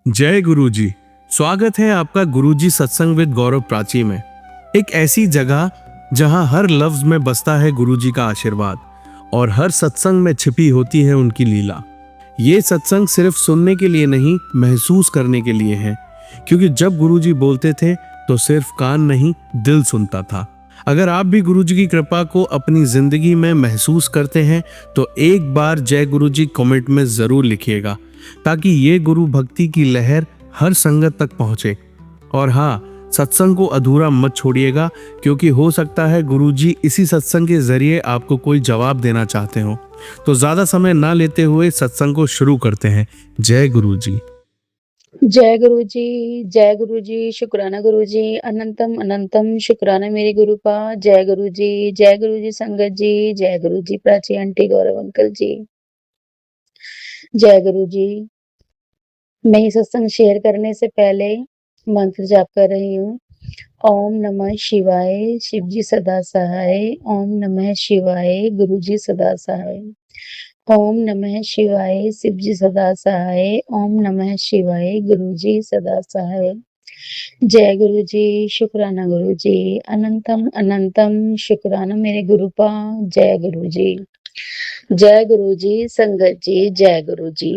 जय गुरुजी। स्वागत है आपका गुरुजी सत्संग विद गौरव प्राची में। एक ऐसी जगह जहां हर लफ्ज में बसता है गुरुजी का आशीर्वाद और हर सत्संग में छिपी होती है उनकी लीला। ये सत्संग सिर्फ सुनने के लिए नहीं, महसूस करने के लिए है, क्योंकि जब गुरुजी बोलते थे तो सिर्फ कान नहीं, दिल सुनता था। अगर आप भी गुरुजी की कृपा को अपनी जिंदगी में महसूस करते हैं तो एक बार जय गुरुजी कमेंट में जरूर लिखिएगा, ताकि ये गुरु भक्ति की लहर हर संगत तक पहुंचे। और हाँ, सत्संग को अधूरा मत छोड़िएगा, क्योंकि हो सकता है गुरुजी इसी सत्संग के जरिए आपको कोई जवाब देना चाहते हो। तो ज्यादा समय ना लेते हुए सत्संग को शुरू करते हैं। जय गुरुजी। जय गुरु जी, शुक्राना गुरु जी, अनंतम अनंतम शुक्राना मेरे गुरु का। जय गुरु जी संगत जी, जय गुरु जी प्राची आंटी, गौरव अंकल जी, जय गुरु जी। मैं ये सत्संग शेयर करने से पहले मंत्र जाप कर रही हूँ। ओम नमः शिवाय, शिव जी सदा सहाय। ओम नमः शिवाय, गुरु जी सदा सहाय। ओम नमः शिवाय, शिव जी सदा सहाय। ओम नमः शिवाय, गुरु जी सदा सहाय। जय गुरु जी, शुक्राना गुरु जी, अनंतम अनंतम शुक्राना मेरे गुरु का। जय गुरु जी। जय गुरु जी संगत जी, जय गुरु जी।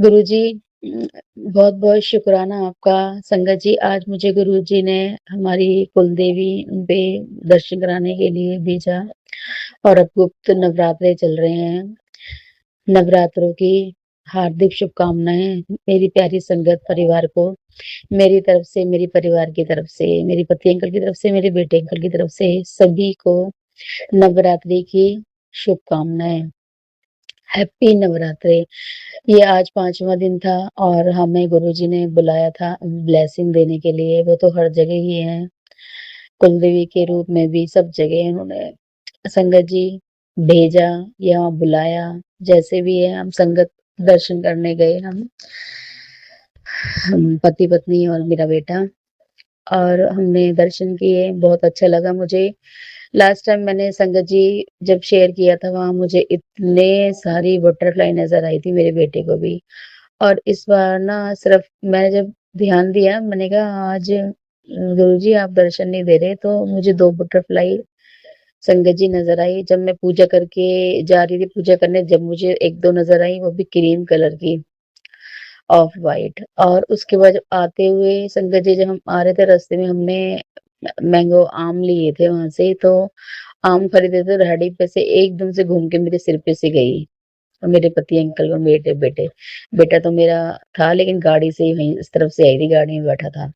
गुरु जी, बहुत बहुत शुक्राना आपका। संगत जी, आज मुझे गुरु जी ने हमारी कुल देवी उनपे दर्शन कराने के लिए भेजा और अब गुप्त नवरात्रे चल रहे हैं। नवरात्रों की हार्दिक शुभकामनाएं मेरी प्यारी संगत परिवार को, मेरी तरफ से, मेरे परिवार की तरफ से, मेरे पति अंकल की तरफ से, मेरे बेटे अंकल की तरफ से सभी को नवरात्रि की शुभकामनाएं। हैप्पी नवरात्रि। ये आज 5वां दिन था और हमें गुरुजी ने बुलाया था ब्लेसिंग देने के लिए। वो तो हर जगह ही है, कुलदेवी के रूप में भी सब जगह उन्होंने संगत जी भेजा या बुलाया। जैसे भी है, हम संगत दर्शन करने गए। हम पति पत्नी और मेरा बेटा, और हमने दर्शन किए। बहुत अच्छा लगा मुझे। लास्ट टाइम मैंने संगत जी जब शेयर किया था, वहां मुझे इतने सारी बटरफ्लाई नजर आई थी, मेरे बेटे को भी। और इस बार ना सिर्फ मैंने जब ध्यान दिया, मैंने कहा आज गुरुजी आप दर्शन नहीं दे रहे, तो मुझे 2 बटरफ्लाई संगत जी नजर आई। जब मैं पूजा करके जा रही थी पूजा करने, जब मुझे 1-2 नजर आई, वो भी क्रीम कलर की, ऑफ वाइट। और उसके बाद जब आते हुए संगत जी, जब हम आ रहे थे रास्ते में, हमने मैंगो आम लिए थे वहां से, तो आम खरीदे थे, राहड़ी पे से एकदम से घूम के मेरे सिर पे से गई। और मेरे पति अंकल और मेरे बेटे, बेटा तो मेरा था लेकिन गाड़ी से ही वहीं इस तरफ से आई थी, गाड़ी में बैठा था।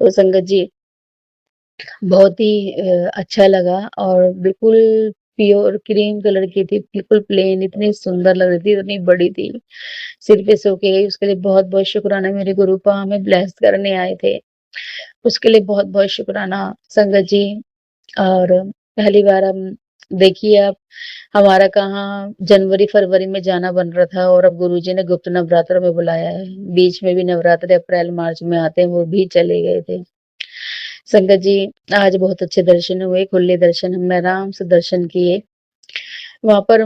तो संगत जी बहुत ही अच्छा लगा। और बिल्कुल प्योर क्रीम कलर की थी, बिल्कुल प्लेन, इतनी सुंदर लग रही थी, इतनी बड़ी थी, सिर पे सो के गई। उसके लिए बहुत बहुत शुक्राना मेरे गुरु का, हमें ब्लेस करने आए थे, उसके लिए बहुत बहुत शुक्राना संगत जी। और पहली बार हम, देखिए आप, हमारा कहाँ जनवरी फरवरी में जाना बन रहा था और अब गुरुजी ने गुप्त नवरात्र में बुलाया है। बीच में भी नवरात्र अप्रैल मार्च में आते हैं, वो भी चले गए थे। संगत जी, आज बहुत अच्छे दर्शन हुए, खुले दर्शन, हमने आराम से दर्शन किए। वहां पर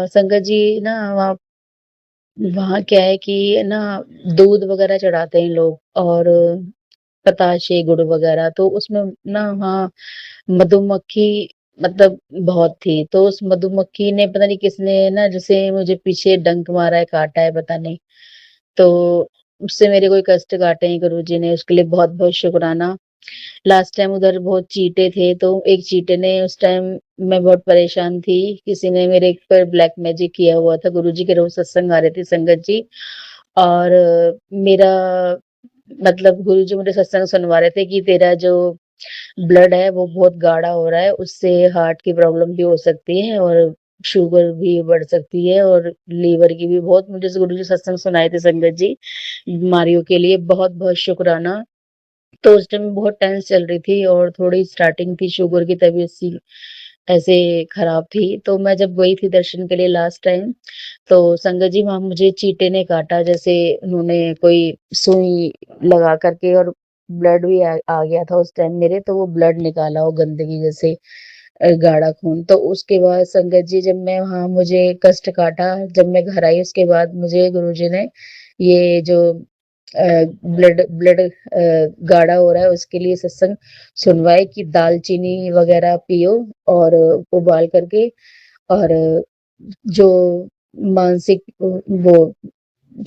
संगत जी ना, वहाँ क्या है कि ना, दूध वगैरह चढ़ाते हैं लोग और बताशे, गुड़ वगैरह। तो उसमें ना वहाँ मधुमक्खी मतलब बहुत थी। तो उस मधुमक्खी ने, पता नहीं किसने ना, जैसे मुझे पीछे डंक मारा है, काटा है, पता नहीं। तो उससे मेरे कोई कष्ट काटे हैं गुरुजी ने, उसके लिए बहुत बहुत शुक्राना। लास्ट टाइम उधर बहुत चींटे थे, तो एक चींटे ने, उस टाइम मैं बहुत परेशान थी, किसी ने मेरे पर ब्लैक मैजिक किया हुआ था। गुरुजी के रोज सत्संग आ रहे थे संगत जी, और मेरा मतलब गुरुजी मुझे सत्संग सुनवा रहे थे कि तेरा जो ब्लड है वो बहुत गाढ़ा हो रहा है, उससे हार्ट की प्रॉब्लम भी हो सकती है और शुगर भी बढ़ सकती है और लीवर की भी। बहुत मुझे गुरुजी सत्संग सुनाए थे संगत जी, बीमारियों के लिए। बहुत बहुत शुक्राना। तो उस टाइम बहुत टेंस चल रही थी और थोड़ी स्टार्टिंग थी, शुगर की तबीयत सी ऐसे खराब थी। तो मैं जब गई थी दर्शन के लिए लास्ट टाइम, तो संगत जी वहां मुझे चींटे ने काटा, जैसे उन्होंने कोई सुई लगा करके, और ब्लड भी आ गया था उस टाइम मेरे, तो वो ब्लड निकाला, वो गंदगी जैसे गाढ़ा खून। तो उसके बाद संगत जी जब मैं वहाँ मुझे कष्ट काटा, जब मैं घर आई उसके बाद मुझे गुरुजी ने ये जो ब्लड ब्लड गाढ़ा हो रहा है उसके लिए सत्संग सुनवाए कि दालचीनी वग़ैरह पियो और उबाल करके और जो मानसिक वो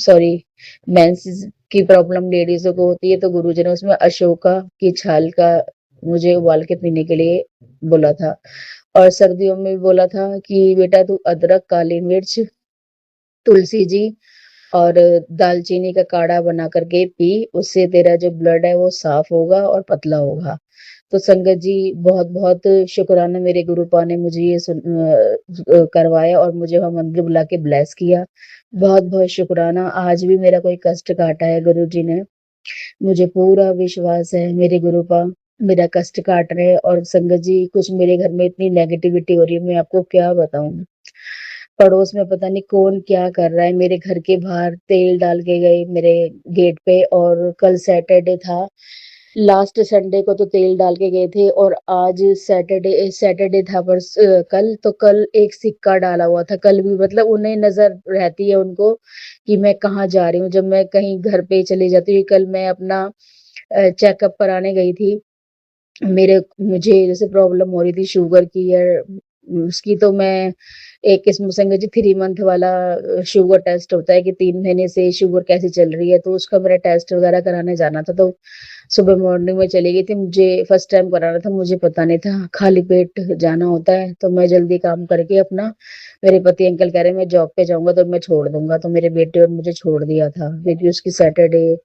सॉरी मेंसेस की प्रॉब्लम लेडीज़ों को होती है तो गुरुजी ने उसमें अशोका की छाल का मुझे उबाल के पीने के लिए बोला था। और सर्दियों में भी बोला था कि बेटा तू अदरक, काली मिर्च, तुलसी जी और दालचीनी का काढ़ा बना कर के पी, उससे तेरा जो ब्लड है वो साफ होगा और पतला होगा। तो संगत जी बहुत-बहुत शुक्राना मेरे गुरुपा ने मुझे ये करवाया और मुझे वहाँ मंदिर बुला के ब्लेस किया। बहुत-बहुत शुक्राना, आज भी मेरा कोई कष्ट काटा है गुरुजी ने, मुझे पूरा विश्वास है मेरे गुरुपा मेरा कष्ट काट रहे हैं और संगत जी कुछ मेरे घर में इतनी नेगेटिविटी हो रही है, मैं आपको क्या बताऊँ। पड़ोस में पता नहीं कौन क्या कर रहा है, मेरे घर के बाहर तेल डाल के गए मेरे गेट पे और कल सैटरडे था, लास्ट संडे को तो तेल डाल के गए थे और आज सैटरडे सैटरडे था कल, तो कल एक सिक्का डाला हुआ था, कल भी मतलब उन्हें नज़र रहती है उनको कि मैं कहाँ जा रही हूँ, जब मैं कहीं घर पे चली जाती हूँ, कल मैं अपना चेकअप कराने गई थी। मुझे जैसे प्रॉब्लम हो रही थी शुगर की या उसकी तो मैं एक किस्म समझ 3 मंथ वाला शुगर टेस्ट होता है कि 3 महीने से शुगर कैसी चल रही है, तो उसका मेरा टेस्ट वगैरह कराने जाना था, तो सुबह मॉर्निंग में चली गई थी। मुझे फर्स्ट टाइम कराना था, मुझे पता नहीं था, खाली पेट जाना होता है, तो मैं जल्दी काम करके अपना मेरे पति अंकल कह रहे हैं, "मैं जॉब पे जाऊँगा तो मैं छोड़ दूँगा।" तो मेरे बेटे और मुझे छोड़ दिया था क्योंकि उसकी सैटरडे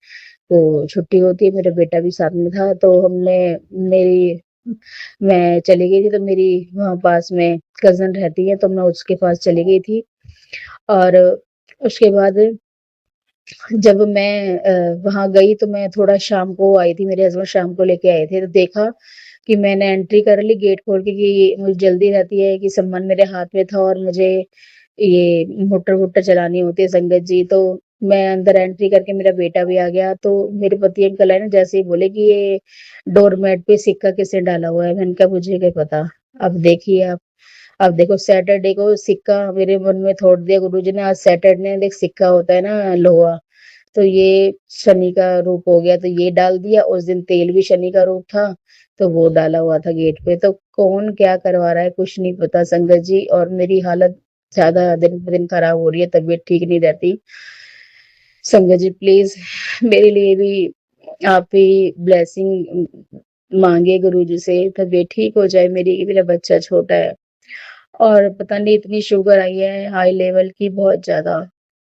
तो छुट्टी होती है, मेरा बेटा भी साथ में था, तो मेरी मैं चली गई थी, तो मेरी वहाँ पास में कज़िन रहती है, तो मैं उसके पास चली गई थी और उसके बाद जब मैं वहाँ गई तो मैं थोड़ा शाम को आई थी, मेरे हस्बैंड शाम को लेके आए थे, तो देखा कि मैंने एंट्री कर ली गेट खोल के कि मुझे जल्दी रहती है कि सामान मेरे हाथ में था और मुझे ये मोटर-वोटर चलानी होती है संगत जी, तो मैं अंदर एंट्री करके मेरा बेटा भी आ गया, तो मेरे पति अंकल आए ना जैसे ही बोले कि ये डोरमैट पे सिक्का किसने डाला हुआ है? मैंने कहा मुझे क्या पता, अब देखिए आप। अब देखो सैटरडे को सिक्का मेरे मन में थॉट दिया गुरुजी ने आज सैटरडे देख सिक्का होता है ना लोहा, तो ये शनि का रूप हो गया तो ये डाल दिया, उस दिन तेल भी शनि का रूप था, तो वो डाला हुआ था गेट पे, तो कौन क्या करवा रहा है कुछ नहीं पता संगत जी और मेरी हालत ज़्यादा दिन ब दिन खराब हो रही है, तबीयत ठीक नहीं रहती। संगत जी प्लीज़ मेरे लिए भी आप ही ब्लेसिंग माँगिए गुरुजी से तबीयत ठीक हो जाए मेरी, मेरा बच्चा छोटा है। और पता नहीं इतनी शुगर आई है हाई लेवल की बहुत ज़्यादा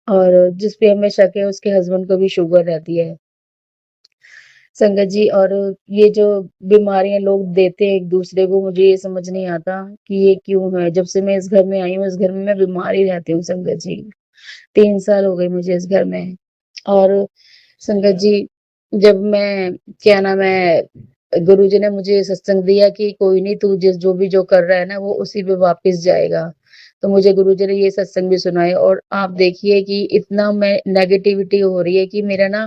और जिस पे हमें शक है उसके हस्बैंड को भी शुगर रहती है। संगत जी और ये जो बीमारियाँ लोग देते हैं एक-दूसरे को मुझे ये समझ नहीं आता कि ये क्यों है? जब से मैं इस घर में आई हूँ, इस घर में मैं बीमार ही रहती हूँ संगत जी। 3 साल हो गए मुझे इस घर में और संगत जी जब मैं क्या नाम है गुरुजी ने मुझे सत्संग दिया कि कोई नहीं तू जिस जो भी जो कर रहा है ना वो उसी पे वापस जाएगा। तो मुझे गुरुजी ने ये सत्संग भी सुनाए और आप देखिए कि इतना मैं नेगेटिविटी हो रही है कि मेरा ना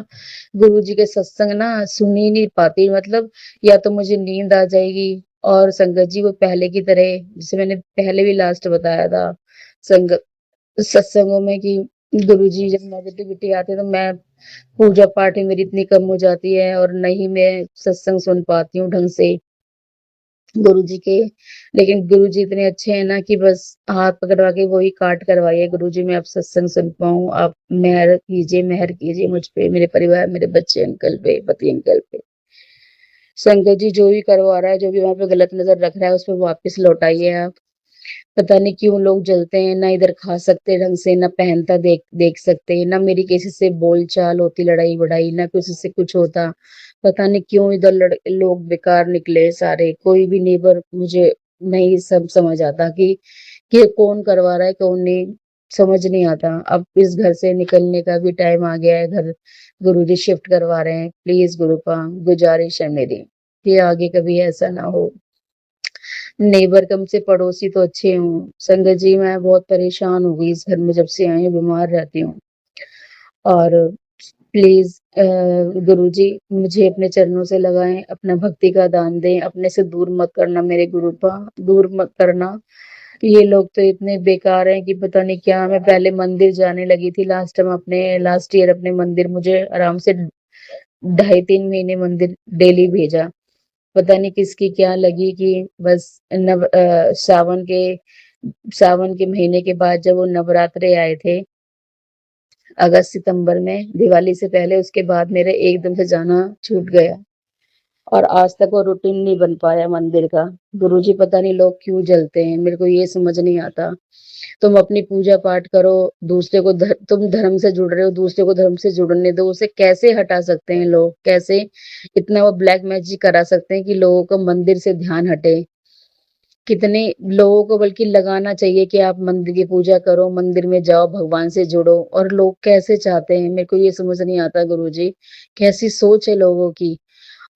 गुरुजी के सत्संग ना सुन ही नहीं पाती मतलब या तो मुझे नींद आ जाएगी और संगत जी वो पहले की तरह जैसे मैंने पहले भी लास्ट बताया था संग सत्संगों में कि गुरुजी जब नेगेटिविटी आती है तो मैं पूजा पाठ ही मेरी इतनी कम हो जाती है और नहीं मैं सत्संग सुन पाती हूँ ढंग से गुरुजी के। लेकिन गुरुजी इतने अच्छे हैं ना कि बस हाथ पकड़वा के वही काट करवाइए गुरुजी मैं अब सत्संग सुन पाऊँ, आप मेहर कीजिए मुझ पे, मेरे परिवार, मेरे बच्चे अंकल पे, पति अंकल पे। संगत जी जो भी करवा रहा है, जो भी वहाँ पे गलत नज़र रख रहा है, उसपे वापस लौटाइए आप। पता नहीं क्यों लोग जलते हैं, ना इधर खा सकते ढंग से, ना पहनता देख देख सकते, ना मेरी किसी से बोलचाल होती लड़ाई-वड़ाई, ना किसी से कुछ होता। पता नहीं क्यों इधर लोग बेकार निकले सारे, कोई भी नेबर मुझे नहीं सब समझ आता कि कौन करवा रहा है, कौन नहीं, समझ नहीं आता। अब इस घर से निकलने का भी टाइम आ गया है, घर गुरुजी शिफ्ट करवा रहे हैं। प्लीज़ गुरुपा गुज़ारिश है मेरी, कि आगे कभी ऐसा ना हो। नेबर कम से पड़ोसी तो अच्छे हों। संगत जी मैं बहुत परेशान हो गई इस घर में जब से आई हूँ, बीमार रहती हूँ। और प्लीज़ गुरुजी मुझे अपने चरणों से लगाएँ, अपना भक्ति का दान दें, अपने से दूर मत करना मेरे गुरूपा, दूर मत करना। ये लोग तो इतने बेकार हैं कि पता नहीं क्या। मैं पहले मंदिर जाने लगी थी लास्ट ईयर अपने मंदिर, मुझे आराम से ढाई 3 महीने मंदिर डेली भेजा। पता नहीं किसकी क्या लगी कि बस सावन के महीने के बाद जब वो नवरात्रे आए थे अगस्त सितंबर में, दिवाली से पहले, उसके बाद मेरे एकदम से जाना छूट गया और आज तक वो रूटीन नहीं बन पाया मंदिर का। गुरुजी पता नहीं लोग क्यों जलते हैं, मेरे को ये समझ नहीं आता। तुम अपनी पूजा पाठ करो, दूसरे को तुम धर्म से जुड़ रहे हो, दूसरे को धर्म से जुड़ने दो। उसे कैसे हटा सकते हैं लोग? कैसे इतना वो ब्लैक मैजिक करा सकते हैं कि लोगों का मंदिर से ध्यान हटे? कितने लोगों को बल्कि लगाना चाहिए कि आप मंदिर की पूजा करो, मंदिर में जाओ, भगवान से जुड़ो। और लोग कैसे चाहते हैं, मेरे को ये समझ नहीं आता गुरुजी, कैसी सोच है लोगों की।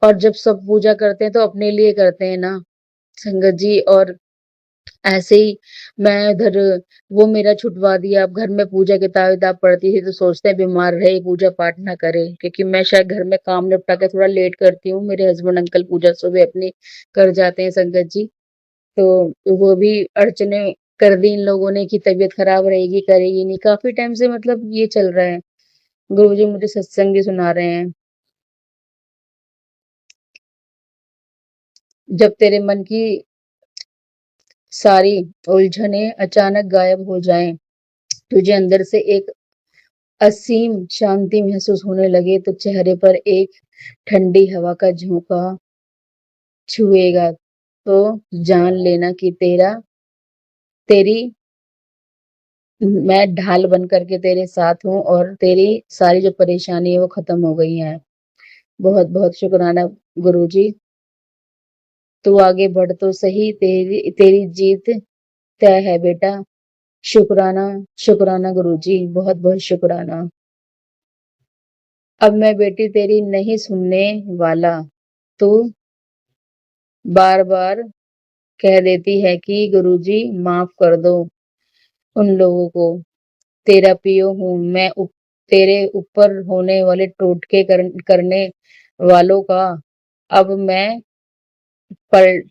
और जब सब पूजा करते हैं तो अपने लिए करते हैं ना संगत जी। और ऐसे ही मैं इधर, वो मेरा छुटवा दिया। अब घर में पूजा किताब-विताब पढ़ती थी तो सोचते हैं बीमार रहे, पूजा पाठ ना करे, क्योंकि मैं शायद घर में काम निपटा के थोड़ा लेट करती हूँ। मेरे हस्बैंड अंकल पूजा सुबह अपनी कर जाते हैं संगत जी। तो वो भी अड़चनें कर दी इन लोगों ने कि तबीयत खराब रहेगी, करेगी नहीं। काफ़ी टाइम से मतलब ये चल रहा है। गुरुजी मुझे सत्संग भी सुना रहे हैं। जब तेरे मन की सारी उलझनें अचानक गायब हो जाएँ, तुझे अंदर से एक असीम शांति महसूस होने लगे, तो चेहरे पर एक ठंडी हवा का झोंका छुएगा, तो जान लेना कि तेरी मैं ढाल बन कर के तेरे साथ हूँ और तेरी सारी जो परेशानी है वो खत्म हो गई है। बहुत-बहुत शुक्राना गुरुजी। तू आगे बढ़ तो सही, तेरी तेरी जीत तय है बेटा। शुक्राना, शुक्राना गुरुजी, बहुत-बहुत शुक्राना। अब मैं बेटी तेरी नहीं सुनने वाला। तू बार-बार कह देती है कि गुरुजी माफ़ कर दो उन लोगों को। तेरा पियो हूँ मैं, तेरे ऊपर होने वाले टोटके करने वालों का अब मैं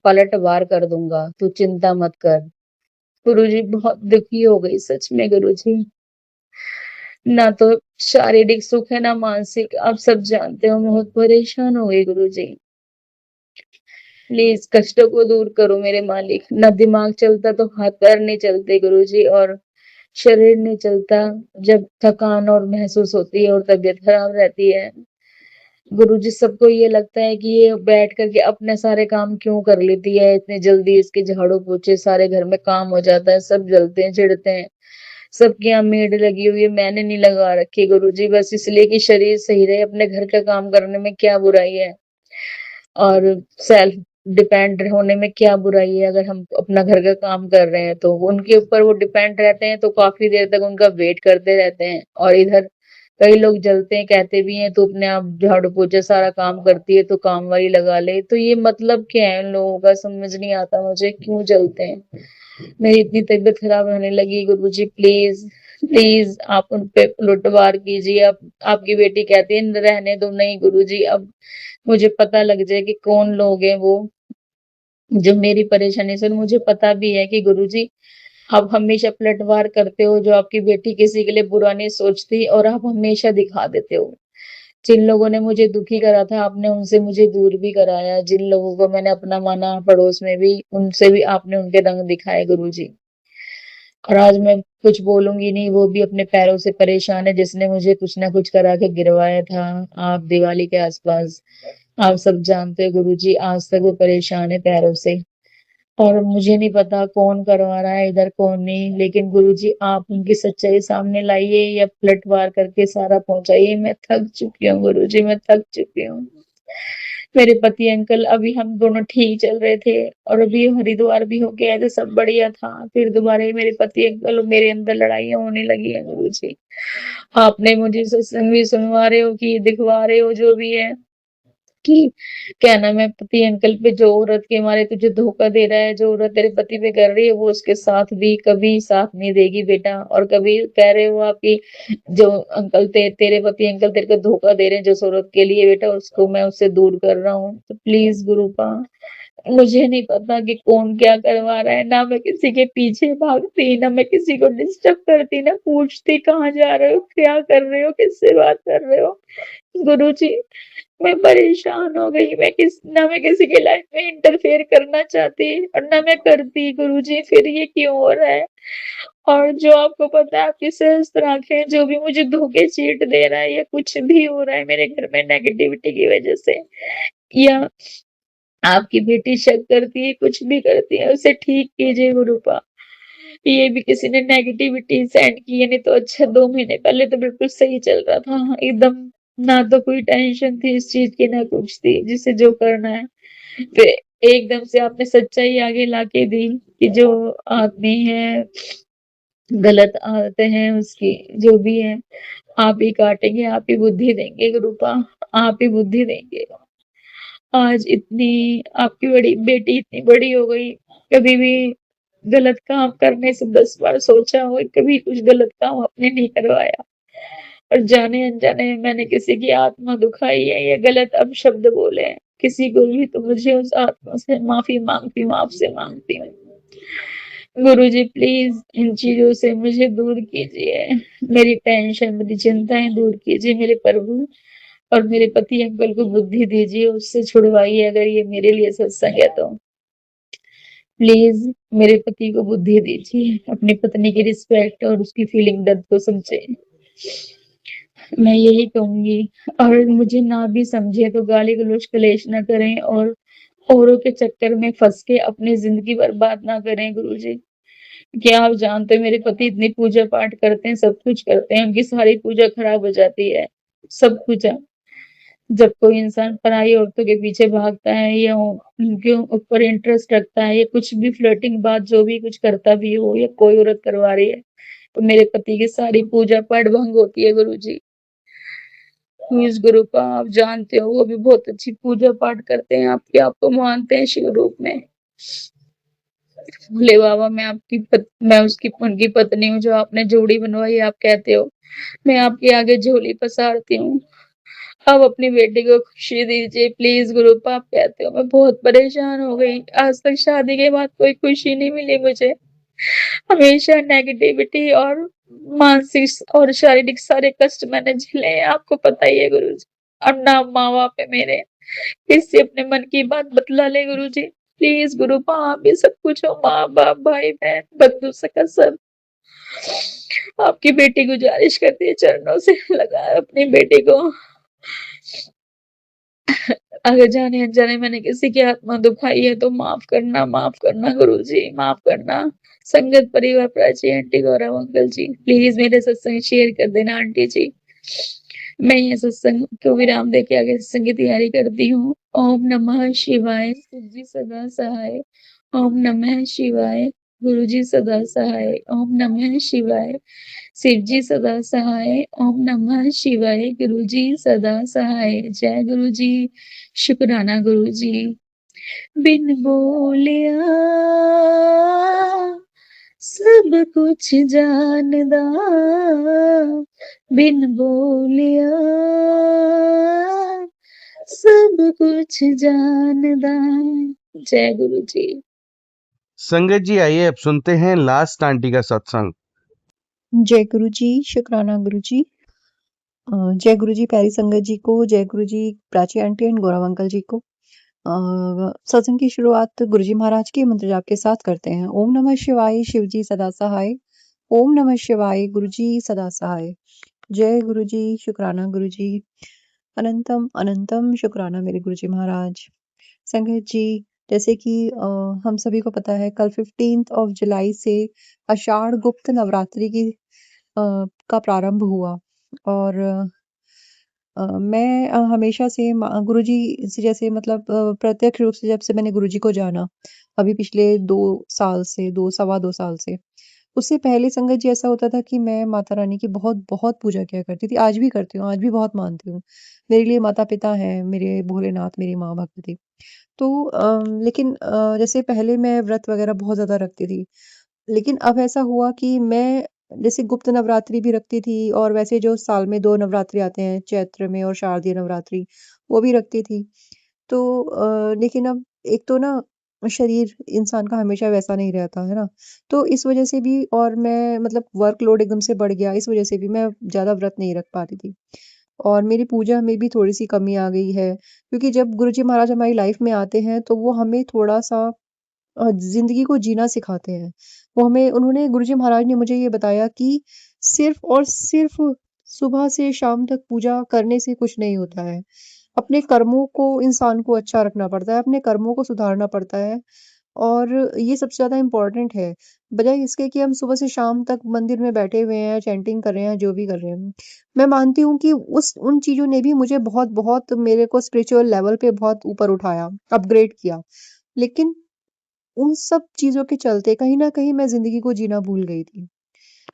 पलटवार कर दूँगा, तू चिंता मत कर। गुरुजी बहुत दुखी हो गई सच में गुरुजी। ना तो शारीरिक सुख है ना मानसिक। आप सब जानते हो मैं बहुत परेशान हो गई गुरुजी। प्लीज़ कष्टों को दूर करो मेरे मालिक। ना दिमाग चलता तो हाथ-पैर नहीं चलते गुरुजी, और शरीर नहीं चलता जब थकान और महसूस होती है और तबीयत खराब रहती है। गुरुजी सबको ये लगता है कि ये बैठ कर के अपने सारे काम क्यों कर लेती है इतनी जल्दी, इसके झाड़ू-पोछे सारे घर में काम हो जाता है, सब जलते हैं, चिढ़ते हैं। सबके यहाँ मेड लगी हुई है, मैंने नहीं लगा रखी गुरुजी, बस इसलिए कि शरीर सही रहे। अपने घर का काम करने में क्या बुराई है? और सेल्फ डिपेंड होने में क्या बुराई है? अगर हम अपना घर का काम कर रहे हैं तो उनके ऊपर वो डिपेंड रहते हैं तो काफ़ी देर तक उनका वेट करते रहते हैं, और इधर कई लोग जलते हैं, कहते भी हैं तू अपने आप झाड़ू-पोछा सारा काम करती है तो काम वाली लगा ले। तो ये मतलब क्या है इन लोगों का? समझ नहीं आता मुझे, क्यों जलते हैं? मेरी इतनी तबीयत खराब होने लगी गुरुजी, प्लीज़, प्लीज़ आप उन पे लुटवार कीजिए। अब आपकी बेटी कहती है रहने दो। नहीं गुरुजी, अब मुझे पता लग जाए कि कौन लोग हैं वो जो मेरी परेशानी सुन। मुझे पता भी है कि गुरुजी आप हमेशा पलटवार करते हो, जो आपकी बेटी किसी के लिए बुरा नहीं सोचती, और आप हमेशा दिखा देते हो। जिन लोगों ने मुझे दुखी करा था आपने उनसे मुझे दूर भी कराया, जिन लोगों को मैंने अपना माना पड़ोस में भी, उनसे भी आपने उनके रंग दिखाए गुरुजी। और आज मैं कुछ बोलूँगी नहीं, वो भी अपने पैरों से परेशान है, जिसने मुझे कुछ ना कुछ करा के गिरवाया था आप दिवाली के आस-पास। आप सब जानते हो गुरुजी, आज तक वो परेशान है पैरों से। और मुझे नहीं पता कौन करवा रहा है इधर, कौन नहीं, लेकिन गुरुजी आप उनकी सच्चाई सामने लाइए या पलटवार करके सारा पहुँचाइए। मैं थक चुकी हूँ गुरुजी, मैं थक चुकी हूँ। मेरे पति अंकल, अभी हम दोनों ठीक चल रहे थे और अभी हरिद्वार भी होके आए थे, सब बढ़िया था। फिर दोबारा ही मेरे पति अंकल और मेरे अंदर लड़ाइयाँ होने लगी हैं गुरुजी। आपने मुझे सत्संग भी सुनवा रहे हो कि दिखवा रहे हो जो भी है। कि क्या नाम है, पति अंकल पे जो औरत के मारे तुझे धोखा दे रहा है, जो औरत तेरे पति पे कर रही है, वो उसके साथ भी कभी साथ नहीं देगी बेटा। और कभी कह रहे हो आप कि जो अंकल तेरे पति अंकल तेरे को धोखा दे रहे हैं जिस औरत के लिए बेटा, उसको मैं उससे दूर कर रहा हूँ। तो प्लीज़ गुरूपा, मुझे नहीं पता कि कौन क्या करवा रहा है, ना मैं किसी के पीछे भागती, ना मैं किसी को डिस्टर्ब करती, ना पूछती कहाँ जा रहे हो, क्या कर रहे हो, किससे बात कर रहे हो। गुरुजी, मैं परेशान हो गई, ना मैं किसी की लाइफ में इंटरफेयर करना चाहती और ना मैं करती गुरुजी, फिर ये क्यों हो रहा है? और जो आपको पता है आपकी सहस्त्र आँखें, जो भी मुझे धोखे चीट दे रहा है या कुछ भी हो रहा है मेरे घर में नेगेटिविटी की वजह से, या आपकी बेटी शक करती है, कुछ भी करती है, उसे ठीक कीजिए गुरुपा। ये भी किसी ने नेगेटिविटी सेंड की है, नहीं तो अच्छा 2 महीने पहले तो बिल्कुल सही चल रहा था। हाँ, एकदम ना तो कोई टेंशन थी इस चीज़ की, ना कुछ थी, जिसे जो करना है। फिर एकदम से आपने सच्चाई आगे लाके दी कि जो आदमी है, गलत आदतें हैं उसकी, जो भी है, आप ही काटेंगे, आप ही बुद्धि देंगे गुरुपा, आप ही बुद्धि देंगे। आज इतनी आपकी बड़ी बेटी इतनी बड़ी हो गई, कभी भी गलत काम करने से 10 बार सोचा हो, कभी कुछ गलत काम आपने नहीं करवाया। और जाने-अनजाने में मैंने किसी की आत्मा दुखाई है या गलत अपशब्द बोले हैं, किसी को भी, तो मुझे उस आत्मा से माफ़ी माँगती हूँ, आपसे माँगती हूँ। गुरुजी प्लीज़ इन चीज़ों से मुझे दूर कीजिए। मेरी टेंशन, मेरी चिंताएँ दूर कीजिए मेरे प्रभु, और मेरे पति अंकल को बुद्धि दीजिए, उससे छुड़वाइए अगर ये मेरे लिए सत्संग है तो। प्लीज़ मेरे पति को बुद्धि दीजिए, अपनी पत्नी की रिस्पेक्ट और उसकी फीलिंग दर्द को समझें। मैं यही कहूँगी, और मुझे ना भी समझे तो गाली-गलौज कलेश ना करें और औरों के चक्कर में फँस के अपनी ज़िंदगी बर्बाद ना करें गुरुजी। क्या आप जानते हैं मेरे पति इतनी पूजा-पाठ करते हैं, सब कुछ करते हैं, उनकी सारी पूजा खराब हो जाती है, सब पूजा। जब कोई इंसान पराई औरतों के पीछे भागता है या उनके ऊपर इंटरेस्ट रखता है या कुछ भी फ्लर्टिंग बात जो भी कुछ करता भी हो या कोई औरत करवा रही है, तो मेरे पति की सारी पूजा-पाठ भंग होती है गुरुजी। प्लीज़ गुरुपा, आप जानते हो वो भी बहुत अच्छी पूजा-पाठ करते हैं, आपके आप को मानते हैं शिव रूप में। भोले बाबा, मैं उसकी उनकी पत्नी हूँ, जो आपने जोड़ी बनवाई आप कहते हो। मैं आपके आगे झोली पसारती हूँ। आप अपनी बेटी को खुशी दीजिए प्लीज़ गुरुपा, आप कहते हो। मैं बहुत परेशान हो गई। आज तक शादी के बाद कोई खुशी नहीं मिली मुझे। हमेशा नेगेटिविटी और मानसिक और शारीरिक सारे कष्ट मैंने झेले हैं, आपको पता ही है गुरुजी। और ना माँ-बाप है मेरे, किससे अपने मन की बात बतला ले गुरुजी। प्लीज़ गुरुपा, आप ही सब कुछ हो, माँ-बाप, भाई-बहन, बंधु-सखा सब। आपकी बेटी गुज़ारिश करती है चरणों से लगा अपनी बेटी को। अगर जाने-अनजाने मैंने किसी की आत्मा दुखाई है तो माफ़ करना गुरुजी, माफ़ करना। संगत परिवार Prachi aunty, Gaurav uncle ji, please मेरे सत्संग शेयर कर देना आंटी जी। मैं ये सत्संग को विराम देके आगे सत्संग की तैयारी करती हूँ। ओम नमः शिवाय, शिव जी सदा सहाय। ओम नमः शिवाय, गुरु जी सदा सहाय। ओम नमः शिवाय, शिव जी सदा सहाय। ओम नमः शिवाय, गुरु जी सदा सहाय। जय गुरु जी, शुक्राना गुरु जी। बिन बोलिया सब कुछ जानदा, बिन बोलिया सब कुछ जानदा। जय गुरु जी। संगत जी, आइए अब सुनते हैं लास्ट आंटी का सत्संग। जय गुरु जी, शुक्राना गुरु जी। जय गुरु जी प्यारी संगत जी को, जय Guru ji Prachi aunty and Gaurav uncle ji को। सत्संग की शुरुआत गुरु जी महाराज के मंत्र जाप के साथ करते हैं। ओम नमः शिवाय, शिव जी सदा सहाय। ओम नमः शिवाय, गुरु जी सदा सहाय। जय गुरु जी, शुक्राना गुरु जी। अनंतम अनंतम शुक्राना मेरे गुरु जी महाराज। संगत जी, जैसे कि हम सभी को पता है कल 15th ऑफ जुलाई से आषाढ़ गुप्त नवरात्रि की का प्रारंभ हुआ। और मैं हमेशा से गुरुजी से जैसे मतलब प्रत्यक्ष रूप से जब से मैंने गुरुजी को जाना, अभी पिछले 2 साल से, 2 सवा 2 साल से, उससे पहले संगत जी ऐसा होता था कि मैं माता रानी की बहुत पूजा किया करती थी। आज भी करती हूँ, आज भी बहुत मानती हूँ। मेरे लिए माता-पिता हैं, मेरे भोलेनाथ, मेरी माँ भगवती। तो लेकिन जैसे पहले मैं व्रत वगैरह बहुत ज़्यादा रखती थी। लेकिन अब ऐसा हुआ कि मैं जैसे गुप्त नवरात्रि भी रखती थी और वैसे जो साल में 2 नवरात्रि आते हैं, चैत्र में और शारदीय नवरात्रि, वो भी रखती थी। तो लेकिन अब एक तो ना शरीर इंसान का हमेशा वैसा नहीं रहता, है ना? तो इस वज़ह से भी और मैं मतलब वर्कलोड एकदम से बढ़ गया, इस वज़ह से भी मैं ज़्यादा व्रत नहीं रख पा रही थी। और मेरी पूजा में भी थोड़ी-सी कमी आ गई है, क्योंकि जब गुरुजी महाराज हमारी लाइफ़ में आते हैं, तो वो हमें थोड़ा-सा ज़िंदगी को जीना सिखाते हैं। वो हमें उन्होंने गुरुजी महाराज ने मुझे ये बताया कि सिर्फ़ और सिर्फ़ सुबह से शाम तक पूजा करने से कुछ नहीं होता है। अपने कर्मों को इंसान को अच्छा रखना पड़ता है, अपने कर्मों को सुधारना पड़ता है और ये सबसे ज़्यादा इम्पोर्टेंट है। बजाए इसके कि हम सुबह से शाम तक मंदिर में बैठे हुए हैं, चैंटिंग कर रहे हैं, जो भी कर रहे हैं। मैं मानती हूँ कि उस उन चीज़ों ने भी मुझे बहुत-बहुत मेरे को स्पिरिचुअल लेवल पे बहुत ऊपर उठाया, अपग्रेड किया। लेकिन उन सब चीज़ों के चलते कहीं न कहीं मैं ज़िंदगी को जीना भूल गई थी।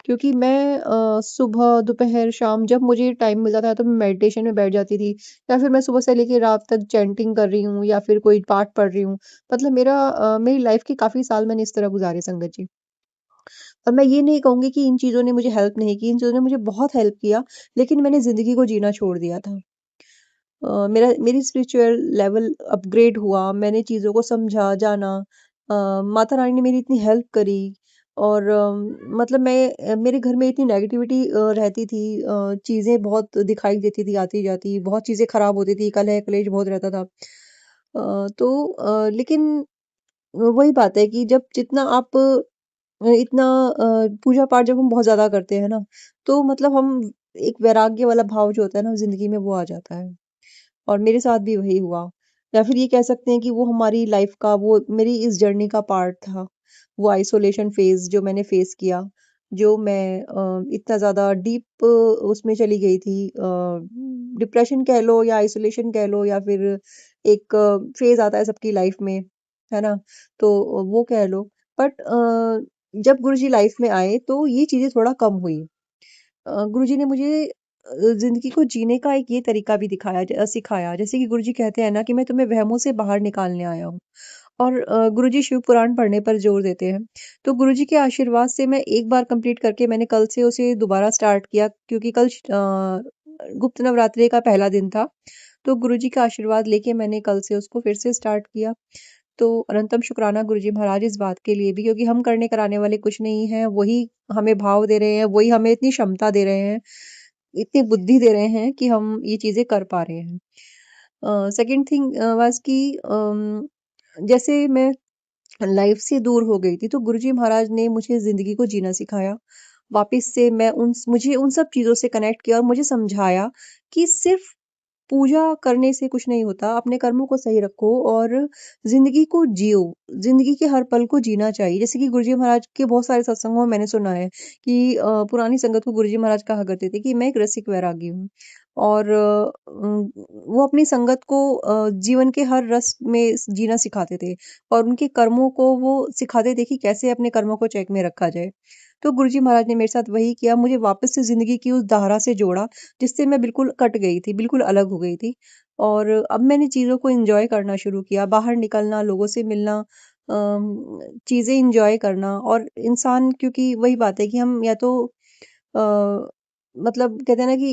क्योंकि मैं सुबह, दोपहर, शाम जब मुझे टाइम मिलता था तो मैं मेडिटेशन में बैठ जाती थी या फिर मैं सुबह से लेके रात तक चैंटिंग कर रही हूँ या फिर कोई पाठ पढ़ रही हूँ। मतलब मेरी लाइफ़ के काफ़ी साल मैंने इस तरह गुज़ारे संगत जी। और मैं ये नहीं कहूँगी कि इन चीज़ों ने मुझे हेल्प नहीं की, इन चीज़ों ने मुझे बहुत हेल्प किया, लेकिन मैंने ज़िंदगी को जीना छोड़ दिया था। मेरी स्पिरिचुअल लेवल अपग्रेड हुआ, मैंने चीज़ों को समझा, जाना। माता रानी ने मेरी इतनी हेल्प करी और मतलब मेरे घर में इतनी नेगेटिविटी रहती थी, चीज़ें बहुत दिखाई देती थी आती-जाती, बहुत चीज़ें खराब होती थी, कलह-क्लेश बहुत रहता था। लेकिन वही बात है कि जब जितना आप इतना पूजा-पाठ जब हम बहुत ज़्यादा करते हैं ना, तो मतलब हम एक वैराग्य वाला भाव जो होता है ना ज़िंदगी में वो आ जाता है। और मेरे साथ भी वही हुआ। या फिर ये कह सकते हैं कि वो हमारी लाइफ़ का वो मेरी इस जर्नी का पार्ट था। वो आइसोलेशन फ़ेज़ जो मैंने फ़ेस किया, जो मैं इतना ज़्यादा डीप उसमें चली गई थी, डिप्रेशन कह लो या आइसोलेशन कह लो या फिर एक फ़ेज़ आता है सबकी लाइफ़ में, है ना? तो वो कह लो। बट जब गुरुजी लाइफ़ में आए तो ये चीज़ें थोड़ा कम हुई। गुरुजी ने मुझे ज़िंदगी को जीने का एक ये तरीका भी सिखाया। जैसे कि गुरुजी कहते हैं ना कि मैं तुम्हें वहमों से बाहर निकालने आया हूँ और गुरुजी शिव पुराण पढ़ने पर ज़ोर देते हैं। तो गुरुजी के आशीर्वाद से मैं एक बार कंप्लीट करके मैंने कल से उसे दोबारा स्टार्ट किया, क्योंकि कल गुप्त नवरात्रि का पहला दिन था। तो गुरुजी का आशीर्वाद लेके मैंने कल से उसको फिर से स्टार्ट किया। तो अनंतम शुक्राना गुरुजी महाराज इस बात के लिए भी, क्योंकि हम करने कराने वाले कुछ नहीं हैं, वही हमें भाव दे रहे हैं, वही हमें इतनी क्षमता दे रहे हैं, इतनी बुद्धि दे रहे हैं कि हम ये चीज़ें कर पा रहे हैं। सेकंड थिंग वाज़ कि जैसे मैं लाइफ से दूर हो गई थी, तो गुरुजी महाराज ने मुझे ज़िंदगी को जीना सिखाया। वापस से मुझे उन सब चीज़ों से कनेक्ट किया और मुझे समझाया कि सिर्फ़ पूजा करने से कुछ नहीं होता, अपने कर्मों को सही रखो और ज़िंदगी को जियो, ज़िंदगी के हर पल को जीना चाहिए। जैसे कि गुरुजी महाराज के बहुत सारे सत्संगों में मैंने सुना है कि पुरानी संगत को गुरुजी महाराज कहा करते थे कि मैं एक रसिक वैरागी हूँ और वो अपनी संगत को जीवन के हर रस में जीना सिखाते थे और उनके कर्मों को वो सिखाते थे कि कैसे अपने कर्मों को चेक में रखा जाए। तो गुरुजी महाराज ने मेरे साथ वही किया, मुझे वापस से ज़िंदगी की उस धारा से जोड़ा जिससे मैं बिल्कुल कट गई थी, बिल्कुल अलग हो गई थी। और अब मैंने चीज़ों को एन्जॉय करना शुरू किया, बाहर निकलना, लोगों से मिलना, चीज़ें एन्जॉय करना और इंसान, क्योंकि वही बात है कि हम या तो अ, मतलब कहते हैं ना कि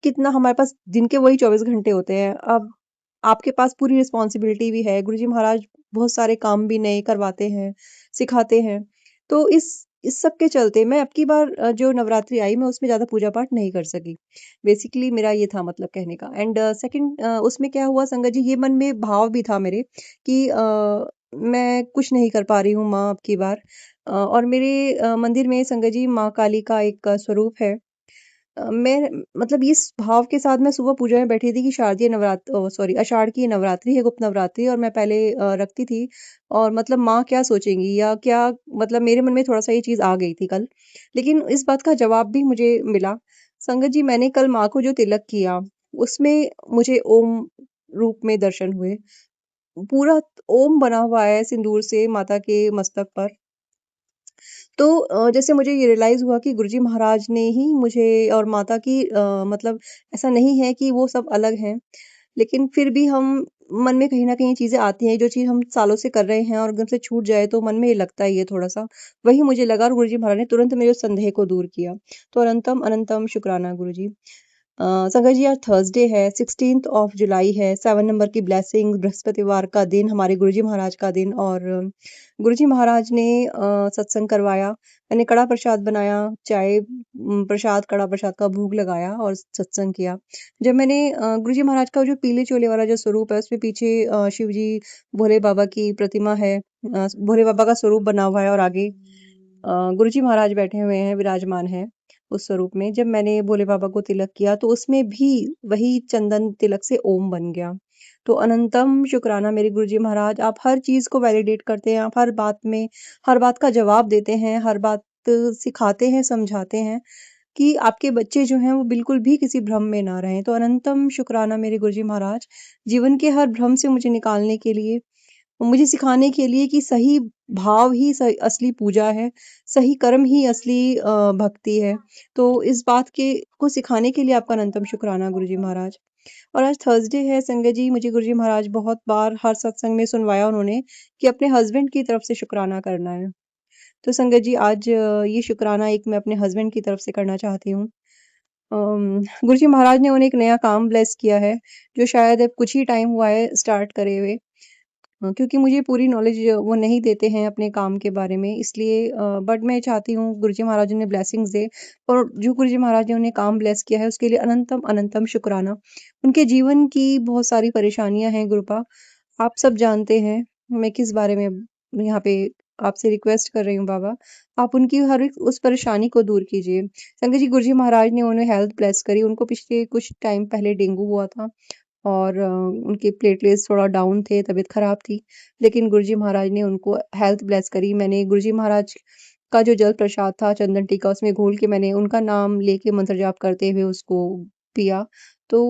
कितना हमारे पास दिन के वही 24 घंटे होते हैं। अब आपके पास पूरी रिस्पॉन्सिबिलिटी भी है, गुरुजी महाराज बहुत सारे काम भी नए करवाते हैं, सिखाते हैं। तो इस सब के चलते मैं अब की बार जो नवरात्रि आई मैं उसमें ज़्यादा पूजा-पाठ नहीं कर सकी। बेसिकली मेरा ये था मतलब कहने का। एंड सेकंड उसमें क्या हुआ संगत जी, ये मन में भाव भी था मेरे कि मैं कुछ नहीं कर पा रही हूँ माँ अब की बार। और मेरे मंदिर में संगत जी माँ काली का एक स्वरूप है। मैं मतलब इस भाव के साथ मैं सुबह पूजा में बैठी थी कि आषाढ़ की नवरात्रि है, गुप्त नवरात्रि, और मैं पहले रखती थी और मतलब माँ क्या सोचेंगी या क्या, मतलब मेरे मन में थोड़ा-सा ये चीज़ आ गई थी कल। लेकिन इस बात का जवाब भी मुझे मिला। संगत जी, मैंने कल माँ को जो तिलक किया, उसमें मुझे ओम रूप में दर्शन हुए। पूरा ओम बना हुआ है सिंदूर से माता के मस्तक पर। तो जैसे मुझे ये रियलाइज़ हुआ कि गुरुजी महाराज ने ही मुझे और माता की मतलब ऐसा नहीं है कि वो सब अलग हैं, लेकिन फिर भी हम मन में कहीं न कहीं चीज़ें आती हैं, जो चीज़ हम सालों से कर रहे हैं और एकदम से छूट जाए तो मन में ये लगता ही है थोड़ा-सा। वही मुझे लगा और गुरुजी महाराज ने तुरंत मेरे उस संदेह को दूर किया। तो अनंतम अनंतम शुक्राना गुरुजी। संगत जी आज थर्सडे है, 16th ऑफ जुलाई है, 7 नंबर की ब्लेसिंग, बृहस्पतिवार का दिन, हमारे गुरुजी महाराज का दिन और गुरुजी महाराज ने सत्संग करवाया। मैंने कड़ा प्रसाद बनाया, चाय प्रसाद, कड़ा प्रसाद का भोग लगाया और सत्संग किया। जब मैंने गुरुजी महाराज का जो पीले चोले वाला जो स्वरूप है, उसमें पीछे शिव जी, भोले बाबा की प्रतिमा है, भोले बाबा का स्वरूप बना हुआ है और आगे गुरुजी महाराज बैठे हुए हैं, विराजमान हैं उस स्वरूप में। जब मैंने भोले बाबा को तिलक किया तो उसमें भी वही चंदन तिलक से ओम बन गया। तो अनंतम शुक्राना मेरे गुरुजी महाराज, आप हर चीज़ को वैलिडेट करते हैं, आप हर बात में हर बात का जवाब देते हैं, हर बात सिखाते हैं, समझाते हैं कि आपके बच्चे जो हैं वो बिल्कुल भी किसी भ्रम में ना रहें। तो अनंतम शुक्राना मेरे गुरुजी महाराज, जीवन के हर भ्रम से मुझे निकालने के लिए, मुझे सिखाने के लिए कि सही भाव ही असली पूजा है, सही कर्म ही असली भक्ति है। तो इस बात के को सिखाने के लिए आपका अनंतम शुक्राना गुरुजी महाराज। और आज थर्सडे है संगत जी, मुझे गुरुजी महाराज बहुत बार हर सत्संग में सुनवाया उन्होंने कि अपने हस्बैंड की तरफ से शुक्राना करना है। तो संगत जी आज ये शुक्राना एक मैं अपने हस्बैंड की तरफ से करना चाहती हूँ। गुरुजी महाराज ने उन्हें एक नया काम ब्लेस किया है, जो शायद अब कुछ ही टाइम हुआ है स्टार्ट करे हुए। क्योंकि मुझे पूरी नॉलेज वो नहीं देते हैं अपने काम के बारे में, इसलिए बट मैं चाहती हूँ गुरुजी महाराज उन्हें ब्लेसिंग्स दे और जो गुरुजी महाराज ने उन्हें काम ब्लेस किया है उसके लिए अनंतम अनंतम शुक्राना। उनके जीवन की बहुत सारी परेशानियां हैं गुरुपा, आप सब जानते हैं मैं किस बारे में यहाँ पे आपसे रिक्वेस्ट कर रही हूँ बाबा, आप उनकी हर एक उस परेशानी को दूर कीजिए। संगत जी गुरुजी महाराज ने उन्हें हेल्थ ब्लेस करी, उनको पिछले कुछ टाइम पहले डेंगू हुआ था और उनके प्लेटलेट्स थोड़ा डाउन थे, तबीयत ख़राब थी, लेकिन गुरुजी महाराज ने उनको हेल्थ ब्लेस करी। मैंने गुरुजी महाराज का जो जल प्रसाद था, चंदन टीका, उसमें घोल के मैंने उनका नाम लेके मंत्र जाप करते हुए उसको पिया। तो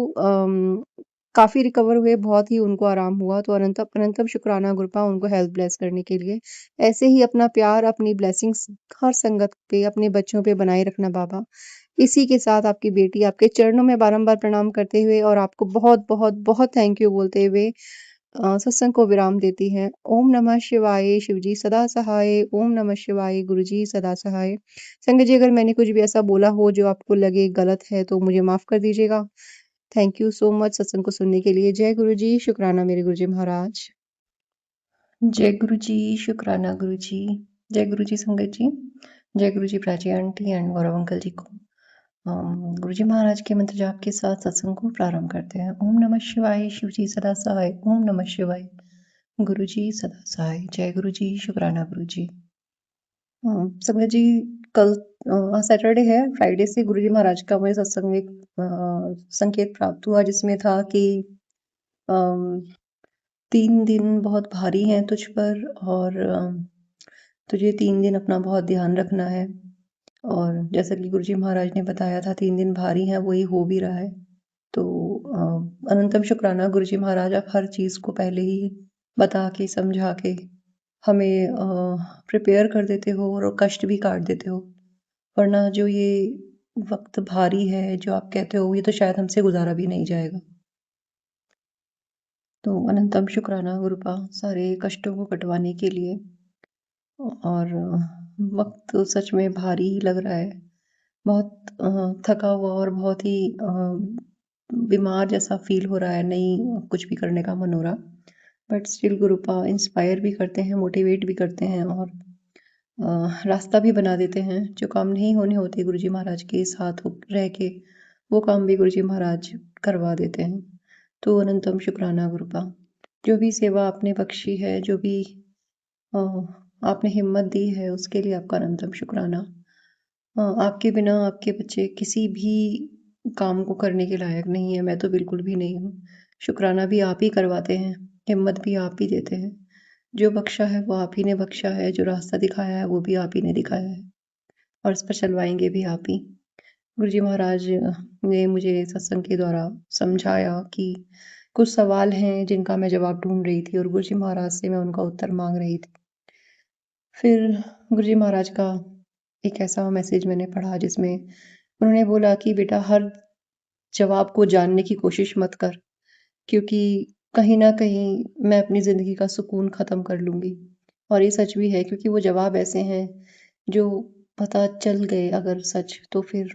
काफ़ी रिकवर हुए, बहुत ही उनको आराम हुआ। तो अनंतम अनंतम शुक्राना गुरुपा उनको हेल्थ ब्लेस करने के लिए। ऐसे ही अपना प्यार, अपनी ब्लेसिंग्स हर संगत पे, अपने बच्चों पे बनाए रखना बाबा। इसी के साथ आपकी बेटी आपके चरणों में बारंबार प्रणाम करते हुए और आपको बहुत बहुत बहुत थैंक यू बोलते हुए सत्संग को विराम देती है। ओम नमः शिवाय, शिवजी सदा सहाय। ओम नमः शिवाय, गुरुजी सदा सहाय। संगत जी अगर मैंने कुछ भी ऐसा बोला हो जो आपको लगे गलत है तो मुझे माफ कर दीजिएगा। थैंक यू सो मच सत्संग को सुनने के लिए। जय गुरुजी, शुक्राना मेरे गुरुजी महाराज। जय गुरुजी, शुक्राना गुरुजी। जय गुरुजी संगत जी। जय Guruji Prachi aunty and Gaurav uncle ji को। गुरुजी महाराज के मंत्र जाप के साथ सत्संग को प्रारंभ करते हैं। ओम नमः शिवाय, शिवजी सदा सहाय। ओम नमः शिवाय, गुरुजी सदा सहाय। जय गुरुजी, शुक्राना गुरुजी। संगत जी कल सैटरडे है, फ्राइडे से गुरुजी महाराज का मुझे सत्संग में एक संकेत प्राप्त हुआ जिसमें था कि 3 दिन बहुत भारी हैं तुझ पर और तुझे 3 दिन अपना बहुत ध्यान रखना है। और जैसा कि गुरुजी महाराज ने बताया था 3 दिन भारी हैं, वही हो भी रहा है। तो अनंतम शुक्राना गुरुजी महाराज, आप हर चीज़ को पहले ही बता के समझा के हमें प्रिपेयर कर देते हो और कष्ट भी काट देते हो, वरना जो ये वक्त भारी है जो आप कहते हो ये तो शायद हमसे गुजारा भी नहीं जाएगा। तो अनंतम शुक्राना गुरुपा सारे कष्टों को कटवाने के लिए। और वक्त सच में भारी ही लग रहा है, बहुत थका हुआ और बहुत ही बीमार जैसा फील हो रहा है, नहीं कुछ भी करने का मन हो रहा। बट स्टिल गुरुपा इंस्पायर भी करते हैं, मोटिवेट भी करते हैं और रास्ता भी बना देते हैं। जो काम नहीं होने होते गुरुजी महाराज के साथ रह के वो काम भी गुरुजी महाराज करवा देते हैं। तो अनंतम शुक्राना गुरुपा, जो भी सेवा आपने बख्शी है, जो भी आपने हिम्मत दी है उसके लिए आपका अनंतम शुक्राना। आपके बिना आपके बच्चे किसी भी काम को करने के लायक नहीं है, मैं तो बिल्कुल भी नहीं हूँ। शुक्राना भी आप ही करवाते हैं, हिम्मत भी आप ही देते हैं। जो बख्शा है वो आप ही ने बख्शा है, जो रास्ता दिखाया है वो भी आप ही ने दिखाया है और इस पर चलवाएंगे भी आप ही। गुरुजी महाराज ने मुझे सत्संग के द्वारा समझाया कि कुछ सवाल हैं जिनका मैं जवाब ढूंढ रही थी और गुरुजी महाराज से मैं उनका उत्तर मांग रही थी। फिर गुरुजी महाराज का एक ऐसा मैसेज मैंने पढ़ा जिसमें उन्होंने बोला कि बेटा हर जवाब को जानने की कोशिश मत कर, क्योंकि कहीं न कहीं मैं अपनी ज़िंदगी का सुकून ख़त्म कर लूँगी। और ये सच भी है, क्योंकि वो जवाब ऐसे हैं जो पता चल गए अगर सच, तो फिर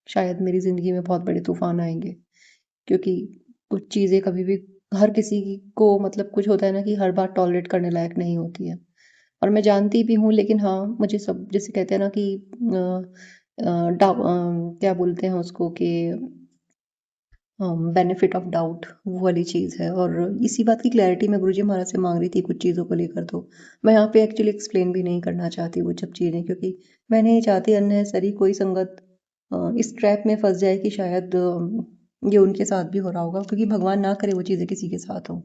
शायद मेरी ज़िंदगी में बहुत बड़े तूफ़ान आएँगे। क्योंकि कुछ चीज़ें कभी भी हर किसी को, मतलब कुछ होता है ना कि हर बात टॉलरेट करने लायक नहीं होती है। और मैं जानती भी हूँ, लेकिन हाँ, मुझे सब जिसे कहते हैं ना कि क्या बोलते हैं उसको कि बेनिफिट ऑफ डाउट, वो वाली चीज़ है। और इसी बात की क्लैरिटी मैं गुरुजी महाराज से मांग रही थी कुछ चीज़ों को लेकर। तो मैं यहाँ पे एक्चुअली एक्सप्लेन भी नहीं करना चाहती वो सब चीज़ें, क्योंकि मैं नहीं चाहती अननेसेसरी कोई संगत इस ट्रैप में फंस जाए कि शायद ये उनके साथ भी हो रहा होगा, क्योंकि भगवान ना करे वो चीज़ें किसी के साथ हो।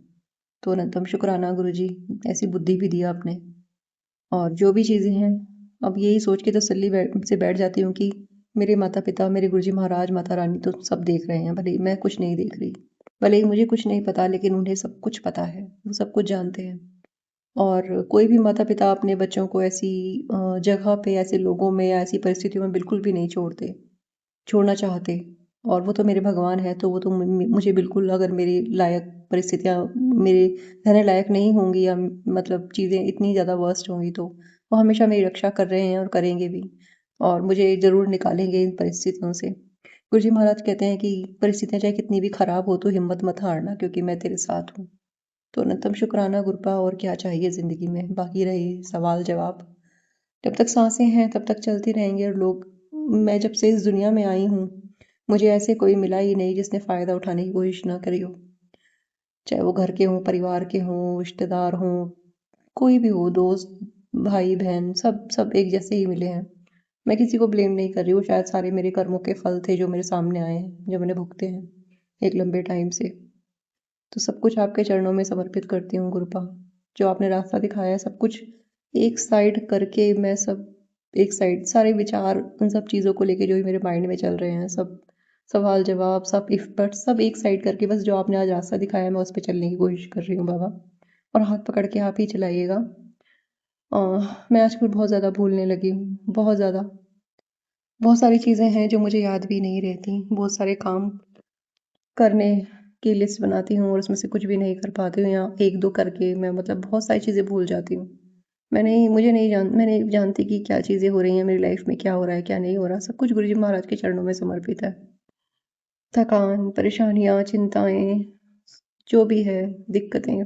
तो अनंतम शुक्राना गुरुजी, ऐसी बुद्धि भी दी आपने। और जो भी चीज़ें हैं, अब यही सोच के तसल्ली से बैठ जाती हूँ कि मेरे माता-पिता, मेरे गुरुजी महाराज, माता रानी तो सब देख रहे हैं, भले ही मैं कुछ नहीं देख रही। भले ही मुझे कुछ नहीं पता, लेकिन उन्हें सब कुछ पता है, वो सब कुछ जानते हैं। और कोई भी माता-पिता अपने बच्चों को ऐसी जगह पे, ऐसे लोगों में या ऐसी परिस्थितियों में बिल्कुल भी नहीं छोड़ना चाहते। और वो तो मेरे भगवान हैं, तो वो तो मुझे बिल्कुल, अगर मेरी लायक परिस्थितियाँ मेरे रहने लायक नहीं होंगी, या मतलब चीज़ें इतनी ज़्यादा वर्स्ट होंगी, तो वो हमेशा मेरी रक्षा कर रहे हैं और करेंगे भी। और मुझे ज़रूर निकालेंगे इन परिस्थितियों से। गुरुजी महाराज कहते हैं कि परिस्थितियाँ चाहे कितनी भी खराब हो, तो हिम्मत मत हारना, क्योंकि मैं तेरे साथ हूँ। तो अनंतम शुक्राना गुरुपा, और क्या चाहिए ज़िंदगी में। बाकी रहे सवाल जवाब, जब तक सांसें हैं तब तक चलती रहेंगी। और लोग, मैं जब से इस दुनिया में आई हूँ, मुझे ऐसे कोई मिला ही नहीं जिसने फ़ायदा उठाने की कोशिश ना करी हो। चाहे वो घर के हों, परिवार के हों, रिश्तेदार हों, कोई भी हो, दोस्त, भाई बहन, सब सब एक जैसे ही मिले हैं। मैं किसी को ब्लेम नहीं कर रही हूँ, शायद सारे मेरे कर्मों के फल थे जो मेरे सामने आए हैं, जो मैंने भुगते हैं एक लंबे टाइम से। तो सब कुछ आपके चरणों में समर्पित करती हूँ गुरुपा। जो आपने रास्ता दिखाया है, सब कुछ एक साइड करके, मैं सब एक साइड, सारे विचार उन सब चीज़ों को लेके जो भी मेरे माइंड में चल रहे हैं, सब सवाल जवाब, सब इफ बट, सब एक साइड करके, बस जो आपने आज रास्ता दिखाया है मैं उस पे चलने की कोशिश कर रही हूँ बाबा। और हाथ पकड़ के आप ही चलाइएगा। मैं आजकल बहुत ज़्यादा भूलने लगी हूँ, बहुत ज़्यादा। बहुत सारी चीज़ें हैं जो मुझे याद भी नहीं रहती। बहुत सारे काम करने की लिस्ट बनाती हूँ और उसमें से कुछ भी नहीं कर पाती हूँ, या 1-2 करके मैं, मतलब बहुत सारी चीज़ें भूल जाती हूँ। मैं नहीं जानती कि क्या चीज़ें हो रही हैं मेरी लाइफ में, क्या हो रहा है, क्या नहीं हो रहा। सब कुछ गुरुजी महाराज के चरणों में समर्पित है। थकान, परेशानियाँ, चिंताएँ, जो भी है, दिक्कतें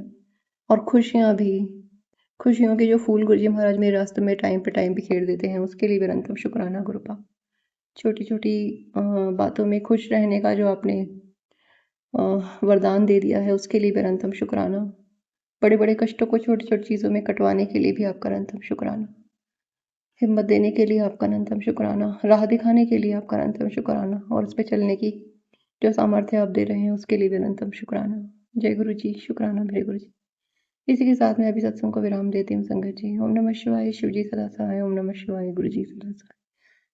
और खुशियाँ भी। खुशियों के जो फूल गुरुजी महाराज मेरे रास्ते में टाइम पे टाइम बिखेर देते हैं, उसके लिए निरंतर शुक्राना गुरुपा। छोटी-छोटी बातों में खुश रहने का जो आपने वरदान दे दिया है, उसके लिए भी अनंतम शुक्राना। बड़े-बड़े कष्टों को छोटी-छोटी चीज़ों में कटवाने के लिए भी आपका अनंतम शुक्राना। हिम्मत देने के लिए आपका अनंतम शुक्राना। राह दिखाने के लिए आपका अनंतम शुक्राना। और उस पे चलने की जो सामर्थ्य आप दे रहे हैं, उसके लिए भी अनंतम शुक्राना। जय गुरु जी, शुक्राना मेरे गुरु जी। इसी के साथ मैं अभी सत्संग को विराम देती हूँ संगत जी। ओम नमः शिवाय, शिव जी सदा सहाय। ओम नमः शिवाय, गुरु जी सदा सहाय।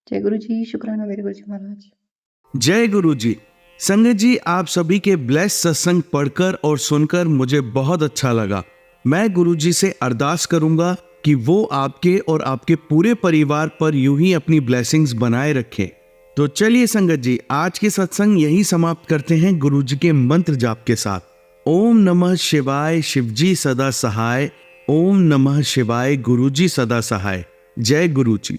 जय गुरु जी, शुक्राना मेरे गुरु जी महाराज। जय गुरु जी। संगत जी, आप सभी के ब्लेस सत्संग पढ़कर और सुनकर मुझे बहुत अच्छा लगा। मैं गुरु जी से अरदास करूंगा कि वो आपके और आपके पूरे परिवार पर यूं ही अपनी ब्लेसिंग्स बनाए रखें। तो चलिए संगत जी, आज के सत्संग यही समाप्त करते हैं गुरु जी के मंत्र जाप के साथ। ओम नमः शिवाय, शिवजी सदा सहाय। ओम नमः शिवाय, गुरु जी सदा सहाय। जय गुरु जी।